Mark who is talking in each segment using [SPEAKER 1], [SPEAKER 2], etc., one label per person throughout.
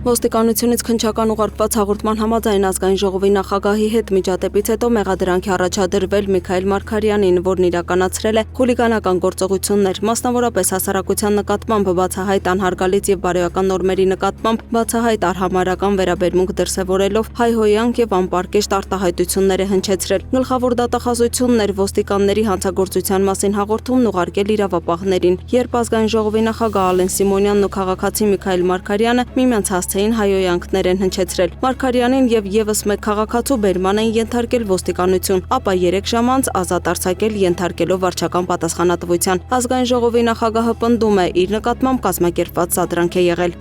[SPEAKER 1] Ոստիկանությունից քննչական ուղարկված հաղորդման համաձայն ազգային ժողովի նախագահի հետ միջադեպից հետո մեղադրանքի առաջադրվել Միքայել Մարգարյանին, որն իրականացրել է խուլիգանական գործողություններ, մասնավորապես հասարակության նկատմամբ բացահայտ անհարգալից եւ բարոյական նորմերի նկատմամբ բացահայտ արհամարհական վերաբերմունք դրսեւորելով հայհոյանք եւ անպարկեշտ արտահայտություններ է հնչեցրել։ Գլխավոր դատախազությունն էր ոստիկանների հանցագործության մասին հաղորդումն ուղարկել իրավապահներին, երբ ազգային ժողովի նախագահ Ալեն Սիմոնյանն ու քաղաքացի Միքայել Մարգարյանը միմյանց հասցեին հայհոյանքներ են հնչեցրել։ Մարգարյանին եւ եւս մեկ քաղաքացու բերման են ենթարկել ոստիկանություն, ապա 3 ժամ անց ազատ արձակել ենթարկելով վարչական պատասխանատվության։ Ազգային ժողովի նախագահը պնդում է, իր նկատմամբ կազմակերպված սադրանք է եղել։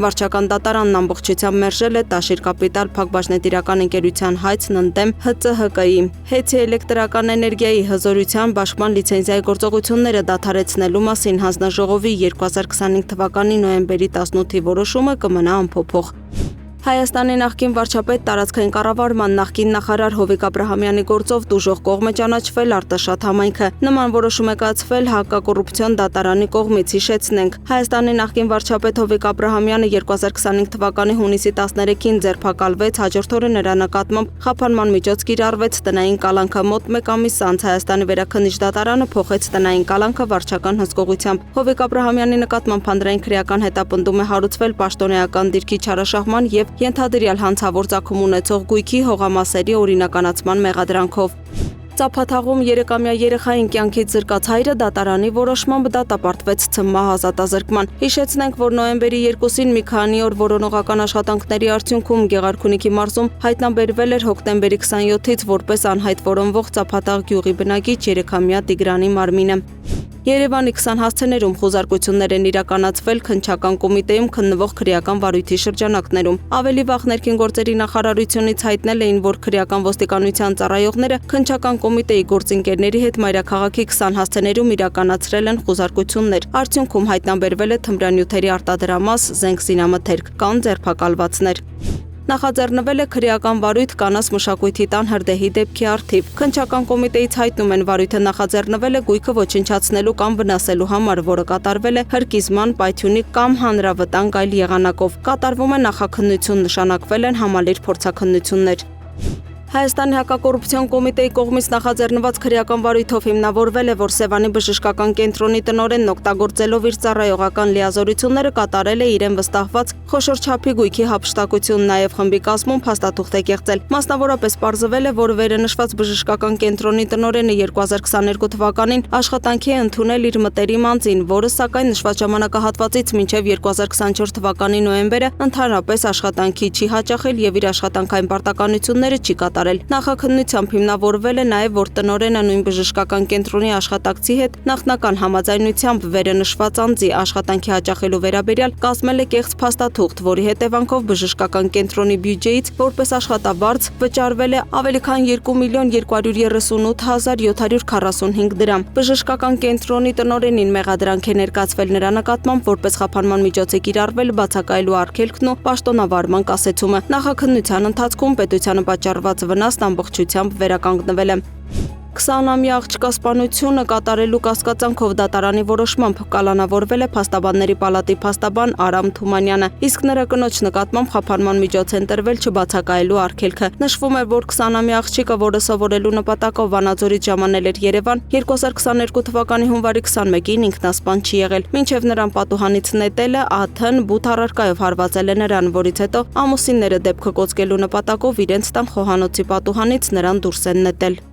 [SPEAKER 1] Վարչական դատարանն ամբողջությամբ մերժել է Տաշիր Կապիտալ փակbaşնետիրական ընկերության հայցն ընդդեմ ՀՑՀԿ-ի։ Հեցի էլեկտրական էներգիայի հզորության բաշխման լիցենզիայի գործողությունները դադարեցնելու մասին հանձնաժողովի 2025 թվականի նոյեմբերի 18-ի որոշումը կմնա անփոփոխ։ Հայաստանի նախկին վարչապետ տարածքային կառավարման նախկին նախարար Հովիկ Աբրահամյանի գործով դուժող կողմ է ճանաչվել Արտաշատ համայնքը։ Նման որոշում է կայացվել հակակոռուպցիոն դատարանի կողմից, հիշեցնենք։ Հայաստանի նախկին վարչապետ Հովիկ Աբրահամյանը 2025 թվականի հունիսի 13-ին ձերբակալվեց, հաջորդ օրը նրա նկատմամբ խափանման միջոց կիրառվեց տնային կալանքը։ Մոտ 1 ամիս անց Հայաստանի վերաքննիչ դատարանը փոխեց տնային կալանքը վարչական հսկողությամբ։ Հովիկ Աբրահամյանի նկատմամբ հանրային քրեական հետապնդում է հարուցվել պաշտոնեական դիրքի չարաշահման եւ ենթադրյալ հանցավոր ծագում ունեցող գույքի հողամասերի օրինականացման մեղադրանքով։ Ծափաթաղում 3-ամյա երեխային կյանքից զրկած հայրը դատարանի որոշմամբ դատապարտվեց ՑՄՀ ազատազրկման։ Հիշեցնենք, որ նոյեմբերի 2-ին մի քանի օր որոնողական աշխատանքների արդյունքում Գեղարքունիքի մարզում հայտնաբերվել էր հոկտեմբերի 27-ից որպես անհայտ որոնվող Ծափաթաղ գյուղի բնակիչ 3-ամյա Տիգրանի մարմինը։ Երևանի 20 հասցեներում խոզարկություններ են իրականացվել քննչական կոմիտեում քննվող քրեական վարույթի շրջանակներում։ Ավելի վաղ ներքին գործերի նախարարությունից հայտնել էին, որ քրեական ոստիկանության ծառայողները քննչական կոմիտեի գործընկերների հետ մայրաքաղաքի 20 հասցեներում իրականացրել են խոզարկություններ։ Արդյունքում հայտնաբերվել է թմրանյութերի արտադրամաս, զենք զինամթերք, կան ձերբակալվածներ։ Նախաձեռնվել է քրեական վարույթ կանանց մշակույթի տան հրդեհի դեպքի առթիվ։ Քննչական կոմիտեից հայտնում են, վարույթը նախաձեռնվել է գույքը ոչնչացնելու կամ վնասելու համար, որը կատարվել է հրկիզման, պայթյունի կամ հանրավտանգ այլ եղանակով։ Կատարվում է նախաքննություն, նշանակվել են համալիր փորձաքննություններ։ Հայաստանի հակակոռուպցիոն կոմիտեի կողմից նախաձեռնված քրեական վարույթով հիմնավորվել է, որ Սևանի բժշկական կենտրոնի տնօրենն օգտագործելով իր ծառայողական լիազորությունները կատարել է իրեն վստահված խոշոր չափի գույքի հափշտակություն, նաև խմբի կազմում փաստաթուղթ է կեղծել։ Մասնավորապես պարզվել է, որ վերընշված բժշկական կենտրոնի տնօրենը 2022 թվականին աշխատանքի է ընդունել իր մտերիմ անձին, որը սակայն նշված ժամանակահատվածից մինչև 2024 թվականի նոյեմբերը ընդհանրապես աշխատանքի չի հաճախել եւ իր աշխատանքային պարտականությունները չի կատարել։ Նախաքննությամբ հիմնավորվել է նաև, որ տնօրենը նույն բժշկական կենտրոնի աշխատակցի հետ նախնական համաձայնությամբ վերընշված անձի աշխատանքի հաճախելու վերաբերյալ կազմել է կեղծ փաստաթուղթ, որի հետևանքով բժշկական կենտրոնի բյուջեից որպես աշխատավարձ վճարվել է ավելի քան 2.238.745 դրամ։ Բժշկական կենտրոնի տնօրենին մեղադրանք է ներկայացվել նրա նկատմամբ որպես խափանման միջոց է կիրառվել բացակայելու արգելքն ու պաշտոնավարման կասեցումը։ Նախաքննության ընթացքում պետությանը պատճառված վնասն ամբողջությամբ վերականգնվել է։ 20-ամյա աղջկա սպանությունը կատարելու կասկածանքով դատարանի որոշմամբ կալանավորվել է Փաստաբանների պալատի փաստաբան Արամ Թումանյանը, իսկ նրա կնոջ նկատմամբ խափանման միջոց են տրվել չբացակայելու արգելքը։ Նշվում է, որ 20-ամյա աղջիկը, որը սովորելու նպատակով Վանաձորից ժամանել էր Երևան, 2022 թվականի հունվարի 21-ին ինքնասպան չի եղել։ Մինչև նրան պատուհանից նետելը ԱԹ-ն բութ առարկայով հարվածել է նրան, որից հետո ամուսինները դեպքը կոծկելու նպատակով իրենց տան խոհանոցի պատուհանից նրան դուրս են նետել։